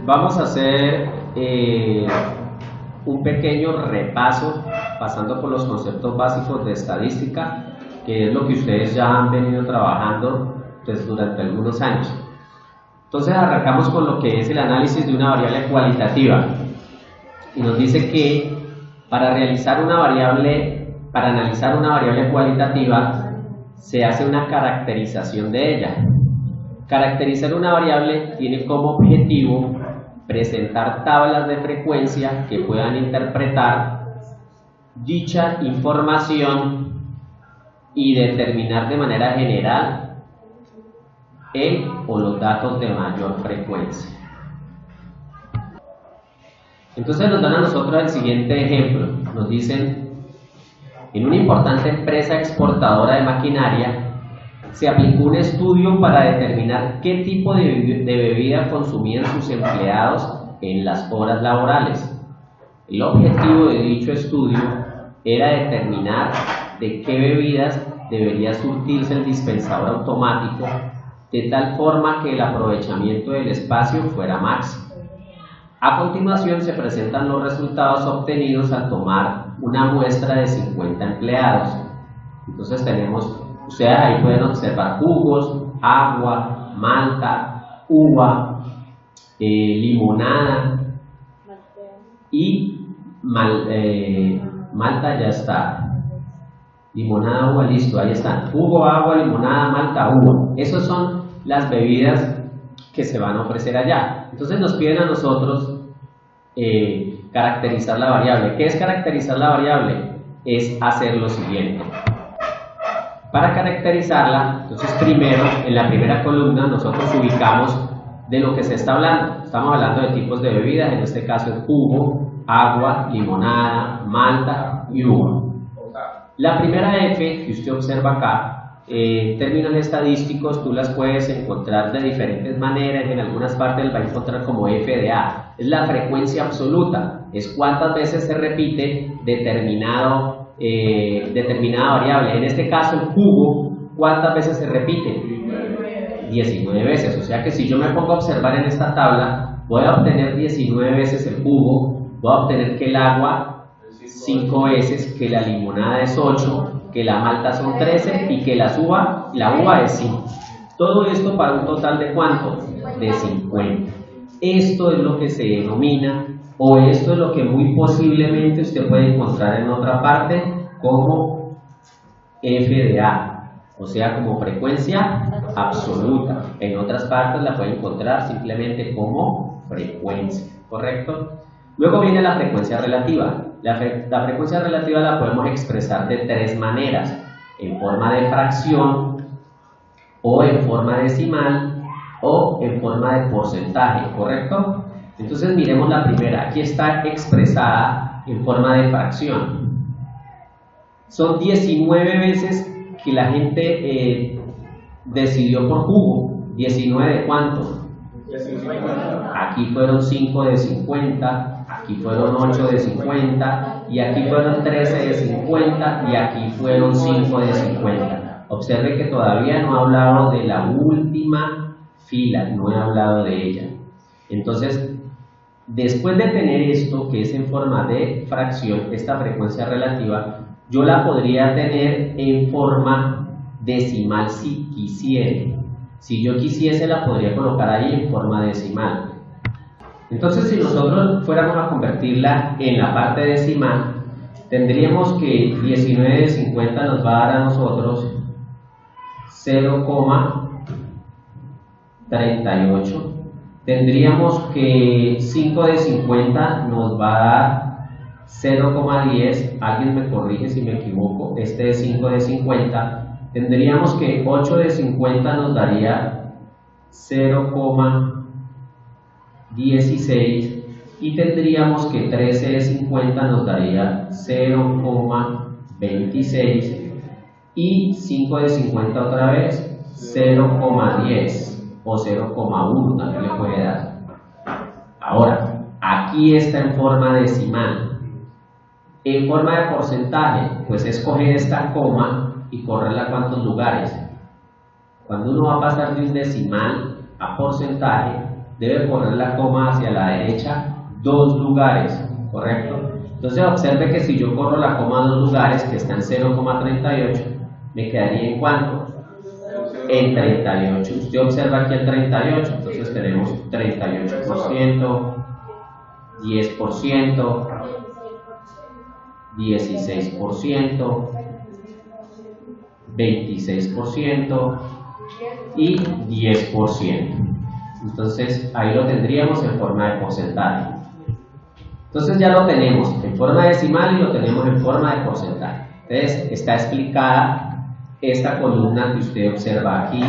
Vamos a hacer un pequeño repaso pasando por los conceptos básicos de estadística, que es lo que ustedes ya han venido trabajando pues, durante algunos años. Entonces arrancamos con lo que es el análisis de una variable cualitativa y nos dice que para analizar una variable cualitativa se hace una caracterización de ella. Caracterizar una variable tiene como objetivo presentar tablas de frecuencia que puedan interpretar dicha información y determinar de manera general el o los datos de mayor frecuencia. Entonces nos dan a nosotros el siguiente ejemplo. Nos dicen, en una importante empresa exportadora de maquinaria se aplicó un estudio para determinar qué tipo de bebida consumían sus empleados en las horas laborales. El objetivo de dicho estudio era determinar de qué bebidas debería surtirse el dispensador automático de tal forma que el aprovechamiento del espacio fuera máximo. A continuación se presentan los resultados obtenidos al tomar una muestra de 50 empleados. Entonces tenemos, ustedes ahí pueden observar jugos, agua, malta, uva, limonada y malta ya está. Limonada, uva, listo, ahí están. Jugo, agua, limonada, malta, uva. Esas son las bebidas que se van a ofrecer allá. Entonces nos piden a nosotros caracterizar la variable. ¿Qué es caracterizar la variable? Es hacer lo siguiente. Para caracterizarla, entonces primero, en la primera columna, nosotros ubicamos de lo que se está hablando. Estamos hablando de tipos de bebidas, en este caso es jugo, agua, limonada, malta y uva. La primera F que usted observa acá, términos estadísticos, tú las puedes encontrar de diferentes maneras, en algunas partes las va a encontrar como F de A, es la frecuencia absoluta, es cuántas veces se repite determinada variable. En este caso el jugo, ¿cuántas veces se repite? 19 veces, o sea que si yo me pongo a observar en esta tabla, voy a obtener 19 veces el jugo, voy a obtener que el agua 5 veces, que la limonada es 8, que la malta son 13 y que la uva es 5. Todo esto para un total de ¿cuánto? De 50. Esto es lo que se denomina, o esto es lo que muy posiblemente usted puede encontrar en otra parte como F de A, o sea, como frecuencia absoluta. En otras partes la puede encontrar simplemente como frecuencia, ¿correcto? Luego viene la frecuencia relativa. La frecuencia relativa la podemos expresar de tres maneras: en forma de fracción, o en forma decimal, o en forma de porcentaje, ¿correcto? Entonces miremos la primera. Aquí está expresada en forma de fracción. Son 19 veces que la gente decidió por jugo. ¿19 de cuánto? Aquí fueron 5 de 50, aquí fueron 8 de 50, y aquí fueron 13 de 50, y aquí fueron 5 de 50. Observe que todavía no he hablado de la última fila, no he hablado de ella. Entonces, después de tener esto, que es en forma de fracción, esta frecuencia relativa, yo la podría tener en forma decimal si quisiera. Si yo quisiese, la podría colocar ahí en forma decimal. Entonces, si nosotros fuéramos a convertirla en la parte decimal, tendríamos que 19 de 50 nos va a dar a nosotros 0,38. Tendríamos que 5 de 50 nos va a dar 0,10. Alguien me corrige si me equivoco. Este es 5 de 50. Tendríamos que 8 de 50 nos daría 0,16 y tendríamos que 13 de 50 nos daría 0,26 y 5 de 50 otra vez 0,10 o 0,1 también le puede dar. Ahora, aquí está en forma decimal. En forma de porcentaje, pues es coger esta coma y correrla a cuántos lugares. Cuando uno va a pasar de un decimal a porcentaje, debe poner la coma hacia la derecha 2 lugares, ¿correcto? Entonces observe que si yo corro la coma 2 lugares, que está en 0,38, me quedaría en ¿cuánto? En 38. Usted observa aquí el 38, entonces tenemos 38%, 10%, 16%, 26% y 10%. Entonces ahí lo tendríamos en forma de porcentaje. Entonces ya lo tenemos en forma decimal y lo tenemos en forma de porcentaje. Entonces está explicada esta columna que usted observa aquí,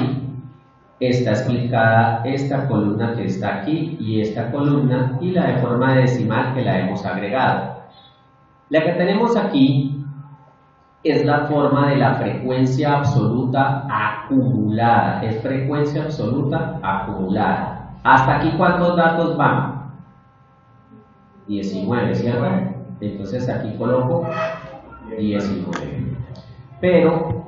está explicada esta columna que está aquí y esta columna, y la de forma decimal que la hemos agregado. La que tenemos aquí es la forma de la frecuencia absoluta acumulada, es frecuencia absoluta acumulada. ¿Hasta aquí cuántos datos van? 19, ¿cierto? Entonces aquí coloco 19. Pero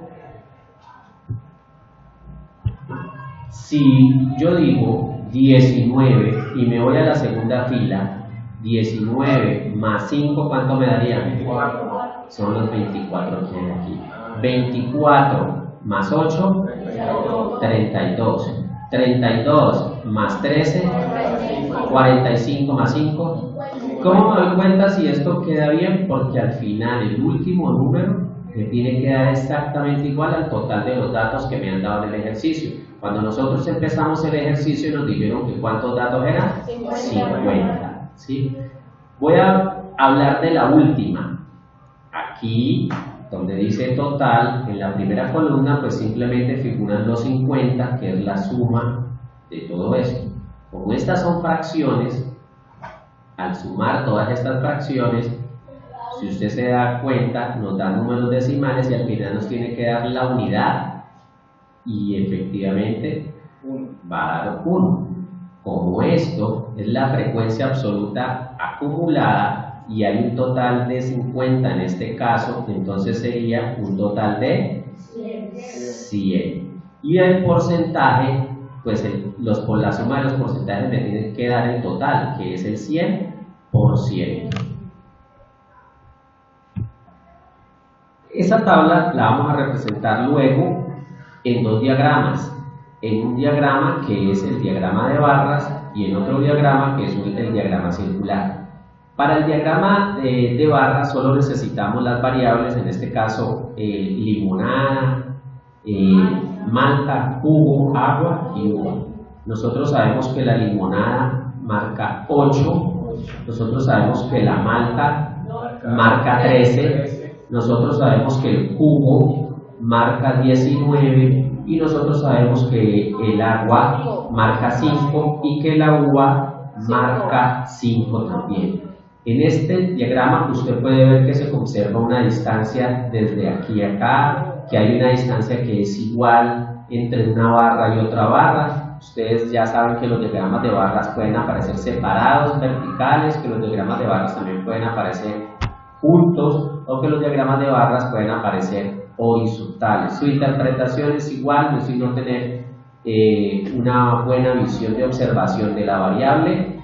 si yo digo 19 y me voy a la segunda fila, 19 más 5, ¿cuánto me daría? 24. Son los 24 que hay aquí. 24 más 8, 32. 32 más 13, 45 más 5. ¿Cómo me doy cuenta si esto queda bien? Porque al final el último número me tiene que dar exactamente igual al total de los datos que me han dado en el ejercicio. Cuando nosotros empezamos el ejercicio nos dijeron que ¿cuántos datos eran? 50. ¿Sí? Voy a hablar de la última. Aquí, donde dice total, en la primera columna, pues simplemente figuran los 50, que es la suma de todo esto. Como estas son fracciones, al sumar todas estas fracciones, si usted se da cuenta, nos da números decimales y al final nos tiene que dar la unidad, y efectivamente va a dar 1. Como esto es la frecuencia absoluta acumulada y hay un total de 50 en este caso, entonces sería un total de 100. Y el porcentaje, pues la suma de los porcentajes me tiene que dar el total, que es el 100%. Esa tabla la vamos a representar luego en 2 diagramas. En un diagrama que es el diagrama de barras y en otro diagrama que es el diagrama circular. Para el diagrama de barras solo necesitamos las variables, en este caso limonada, malta, jugo, agua y uva. Nosotros sabemos que la limonada marca 8, nosotros sabemos que la malta marca 13, nosotros sabemos que el jugo marca 19 y nosotros sabemos que el agua marca 5 y que la uva marca 5 también. En este diagrama usted puede ver que se conserva una distancia desde aquí a acá, que hay una distancia que es igual entre una barra y otra barra. Ustedes ya saben que los diagramas de barras pueden aparecer separados, verticales, que los diagramas de barras también pueden aparecer juntos o que los diagramas de barras pueden aparecer horizontales. Su interpretación es igual, es decir, no tener una buena visión de observación de la variable,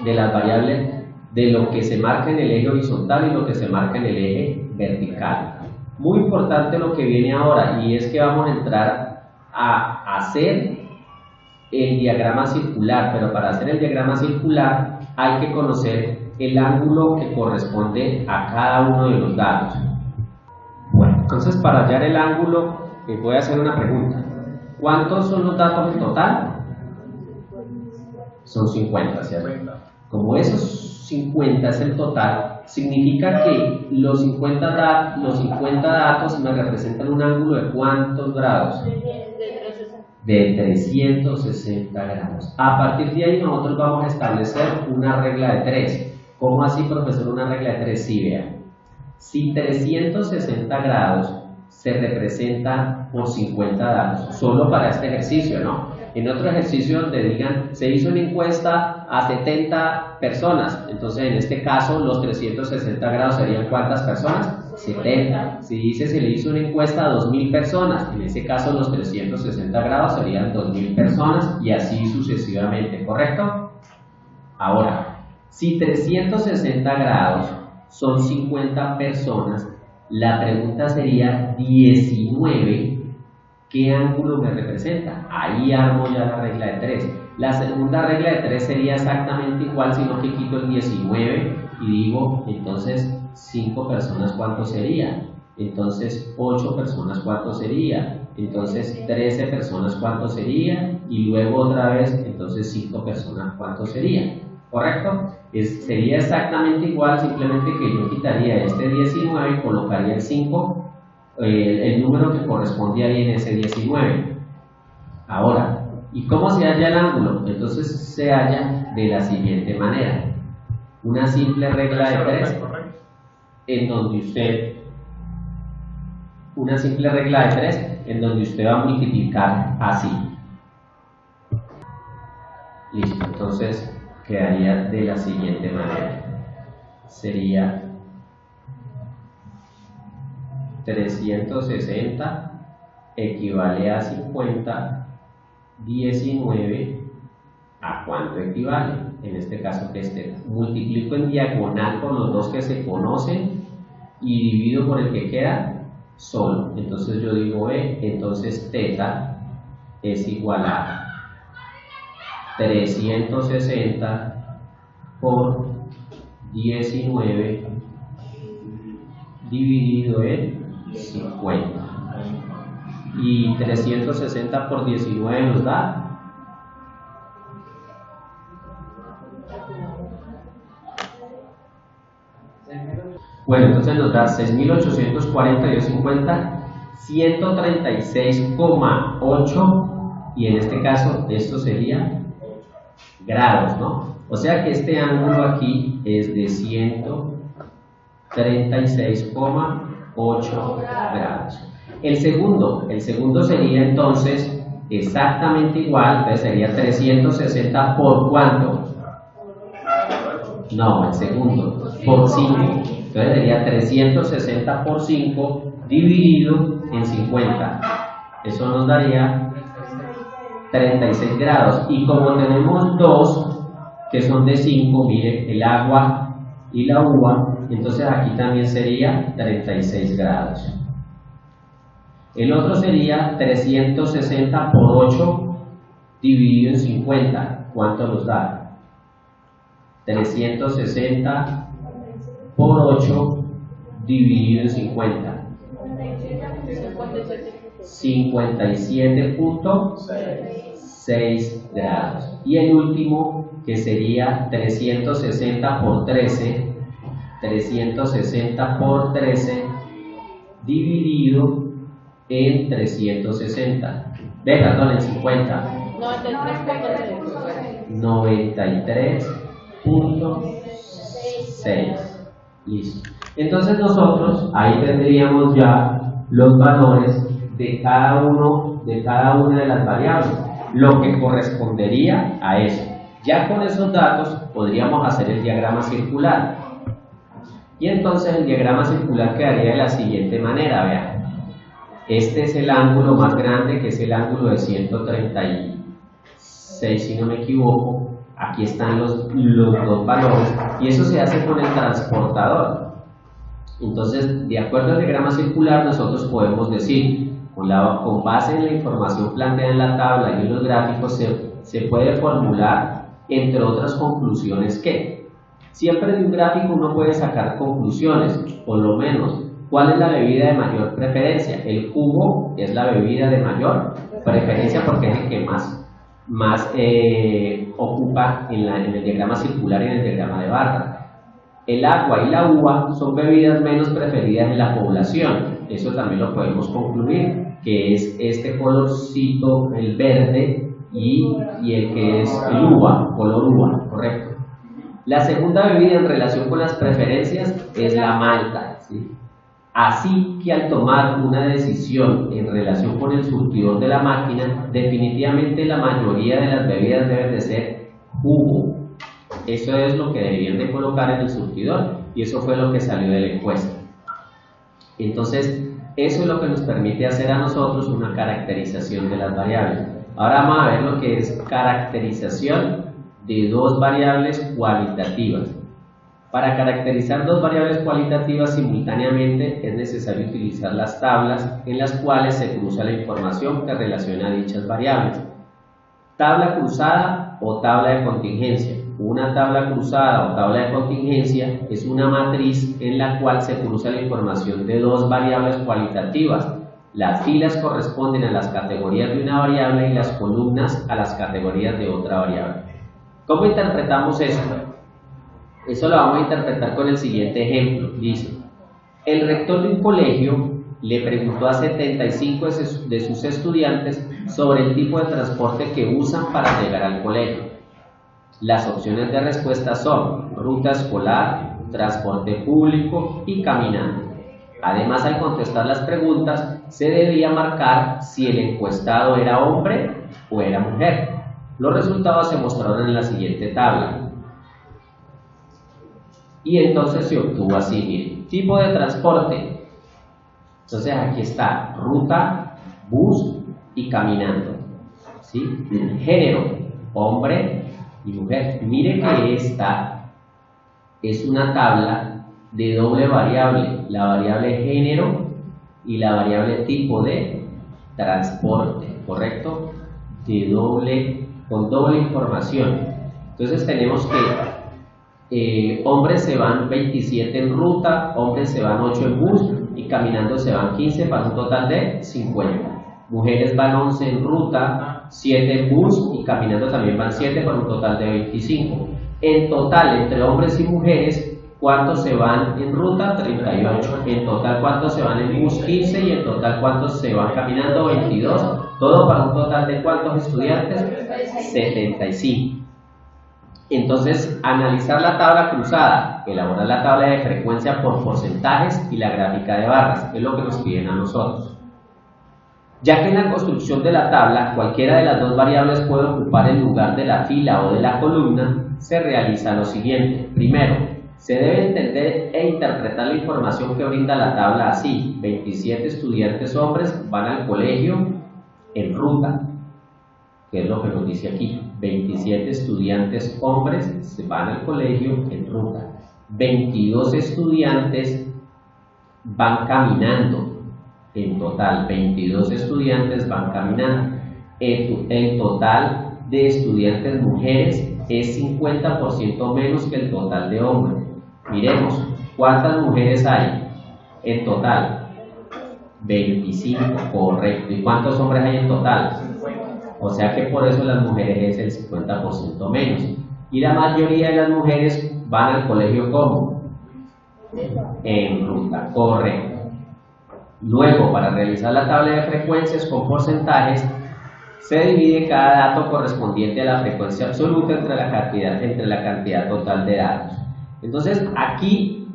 de las variables, de lo que se marca en el eje horizontal y lo que se marca en el eje vertical. Muy importante lo que viene ahora, y es que vamos a entrar a hacer el diagrama circular, pero para hacer el diagrama circular hay que conocer el ángulo que corresponde a cada uno de los datos. Bueno, entonces para hallar el ángulo voy a hacer una pregunta. ¿Cuántos son los datos en total? Son 50, ¿cierto? Como esos 50 es el total, significa que los 50 datos me representan un ángulo de ¿cuántos grados? De 360 grados. A partir de ahí nosotros vamos a establecer una regla de 3. ¿Cómo así, profesor, una regla de 3? Sí, vean. Si 360 grados se representa por 50 datos, solo para este ejercicio, ¿no? En otro ejercicio donde digan, se hizo una encuesta a 70 personas, entonces en este caso los 360 grados serían ¿cuántas personas? 70. Si dice se le hizo una encuesta a 2.000 personas, en ese caso los 360 grados serían 2.000 personas y así sucesivamente, ¿correcto? Ahora, si 360 grados son 50 personas, la pregunta sería 19, ¿qué ángulo me representa? Ahí armo ya la regla de 3. La segunda regla de 3 sería exactamente igual, sino que quito el 19 y digo, entonces 5 personas, ¿cuánto sería? Entonces 8 personas, ¿cuánto sería? Entonces 13 personas, ¿cuánto sería? Y luego otra vez, entonces 5 personas, ¿cuánto sería? ¿Correcto? Sería exactamente igual, simplemente que yo quitaría este 19 y colocaría el 5, el número que corresponde ahí en ese 19. Ahora, ¿y cómo se halla el ángulo? Entonces se halla de la siguiente manera. Una simple regla de 3 en donde usted va a multiplicar así. Listo, entonces quedaría de la siguiente manera. Sería 360 equivale a 50, 19, ¿a cuánto equivale? En este caso que multiplico en diagonal por los dos que se conocen y divido por el que queda solo. Entonces yo digo entonces teta es igual a 360 por 19 dividido en 50. Y 360 por 19 nos da entonces nos da 6.840 136,8 y en este caso esto sería grados, ¿no? O sea que este ángulo aquí es de 136,8 grados. El segundo sería entonces exactamente igual, entonces sería 360 por ¿cuánto? No, el segundo, por 5. Entonces sería 360 por 5 dividido en 50. Eso nos daría 36 grados. Y como tenemos dos que son de 5, mire, el agua y la uva, entonces aquí también sería 36 grados. El otro sería 360 por 8 dividido en 50. ¿Cuánto nos da? 360 por 8 dividido en 50. 57.6 grados. Y el último, que sería 360 por 13, 360 por 13 dividido en 360. Perdón, en 50. 93.6. Listo. Entonces nosotros ahí tendríamos ya los valores de cada una de las variables, lo que correspondería a eso. Ya con esos datos podríamos hacer el diagrama circular. Y entonces el diagrama circular quedaría de la siguiente manera, vean. Este es el ángulo más grande, que es el ángulo de 136, si no me equivoco. Aquí están los dos valores y eso se hace con el transportador. Entonces, de acuerdo al diagrama circular, nosotros podemos decir, con base en la información planteada en la tabla y en los gráficos, se puede formular, entre otras conclusiones, que siempre de un gráfico uno puede sacar conclusiones, por lo menos, ¿cuál es la bebida de mayor preferencia? El jugo es la bebida de mayor preferencia porque es el que más ocupa en el diagrama circular y en el diagrama de barra. El agua y la uva son bebidas menos preferidas en la población. Eso también lo podemos concluir, que es este colorcito, el verde, y el que es el uva, color uva, correcto. La segunda bebida en relación con las preferencias es la malta, ¿sí? Así que al tomar una decisión en relación con el surtidor de la máquina, definitivamente la mayoría de las bebidas deben de ser jugo. Eso es lo que deberían de colocar en el surtidor y eso fue lo que salió de la encuesta. Entonces, eso es lo que nos permite hacer a nosotros una caracterización de las variables. Ahora vamos a ver lo que es caracterización de dos variables cualitativas. Para caracterizar dos variables cualitativas simultáneamente es necesario utilizar las tablas en las cuales se cruza la información que relaciona dichas variables. Tabla cruzada o tabla de contingencia. Una tabla cruzada o tabla de contingencia es una matriz en la cual se cruza la información de dos variables cualitativas. Las filas corresponden a las categorías de una variable y las columnas a las categorías de otra variable. ¿Cómo interpretamos esto? Eso lo vamos a interpretar con el siguiente ejemplo. Dice, el rector de un colegio le preguntó a 75 de sus estudiantes sobre el tipo de transporte que usan para llegar al colegio. Las opciones de respuesta son ruta escolar, transporte público y caminando. Además, al contestar las preguntas, se debía marcar si el encuestado era hombre o era mujer. Los resultados se mostraron en la siguiente tabla. Y entonces se obtuvo así, miren, tipo de transporte. Entonces aquí está ruta, bus y caminando. ¿Sí? Género, hombre y mujer. Mire que esta es una tabla de doble variable, la variable género y la variable tipo de transporte, ¿correcto? Con doble información. Entonces tenemos que hombres se van 27 en ruta, hombres se van 8 en bus y caminando se van 15 para un total de 50. Mujeres van 11 en ruta, 7 en bus y caminando también van 7 para un total de 25. En total, entre hombres y mujeres, ¿cuántos se van en ruta? 38. En total, ¿cuántos se van en bus? 15. Y en total, ¿cuántos se van caminando? 22. Todo para un total de ¿cuántos estudiantes? 75. Entonces, analizar la tabla cruzada, elaborar la tabla de frecuencia por porcentajes y la gráfica de barras, es lo que nos piden a nosotros. Ya que en la construcción de la tabla, cualquiera de las dos variables puede ocupar el lugar de la fila o de la columna, se realiza lo siguiente. Primero, se debe entender e interpretar la información que brinda la tabla así. 27 estudiantes hombres van al colegio en ruta, que es lo que nos dice aquí. 27 estudiantes hombres se van al colegio en ruta. 22 estudiantes van caminando. En total, 22 estudiantes van caminando. El total de estudiantes mujeres es 50% menos que el total de hombres. Miremos, ¿cuántas mujeres hay en total? 25, correcto. ¿Y cuántos hombres hay en total? O sea que por eso las mujeres es el 50% menos. Y la mayoría de las mujeres van al colegio ¿cómo? En ruta, correcto. Luego, para realizar la tabla de frecuencias con porcentajes, se divide cada dato correspondiente a la frecuencia absoluta entre la cantidad total de datos. Entonces, aquí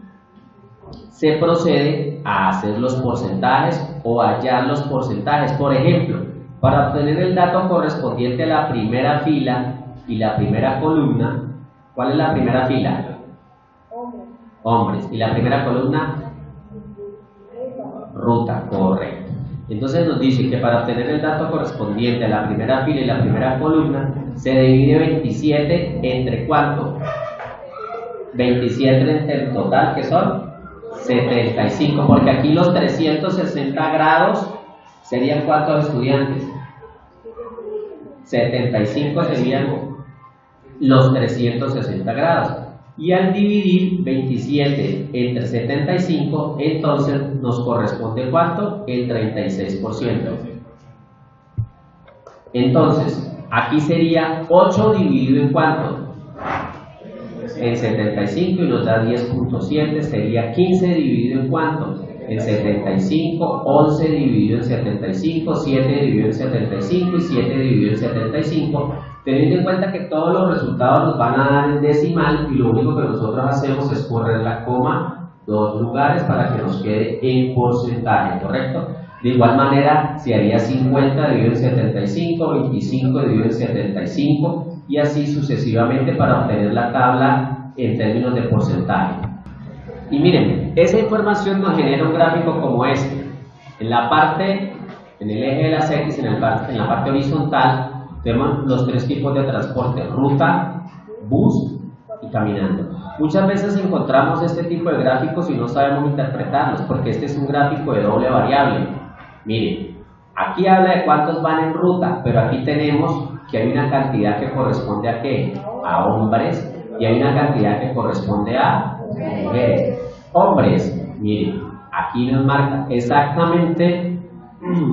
se procede a hacer los porcentajes o hallar los porcentajes. Por ejemplo, para obtener el dato correspondiente a la primera fila y la primera columna, ¿cuál es la primera fila? Hombres. ¿Y la primera columna? Ruta, correcto. Entonces nos dice que para obtener el dato correspondiente a la primera fila y la primera columna, se divide 27 entre ¿cuánto? 27 entre el total, que son 75, porque aquí los 360 grados serían ¿cuántos estudiantes? 75 serían los 360 grados. Y al dividir 27 entre 75, entonces nos corresponde ¿cuánto? El 36%. Entonces, aquí sería 8 dividido en ¿cuánto? En 75 y nos da 10.7, sería 15 dividido en ¿cuánto? En 75, 11 dividido en 75, 7 dividido en 75 y 7 dividido en 75. Teniendo en cuenta que todos los resultados nos van a dar en decimal y lo único que nosotros hacemos es correr la coma 2 lugares para que nos quede en porcentaje, ¿correcto? De igual manera, se haría 50 dividido en 75, 25 dividido en 75 y así sucesivamente para obtener la tabla en términos de porcentaje. Y miren, esa información nos genera un gráfico como este. En la parte, en el eje de las X, en la parte horizontal, tenemos los tres tipos de transporte: ruta, bus y caminando. Muchas veces encontramos este tipo de gráficos y no sabemos interpretarlos, porque este es un gráfico de doble variable. Miren, aquí habla de cuántos van en ruta, pero aquí tenemos que hay una cantidad que corresponde a ¿qué? A hombres, y hay una cantidad que corresponde a mujeres. Hombres, miren, aquí nos marca exactamente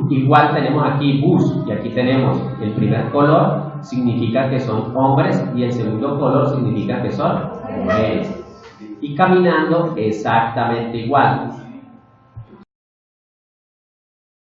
igual. Tenemos aquí bus y aquí tenemos el primer color, significa que son hombres, y el segundo color significa que son mujeres. Y caminando exactamente igual.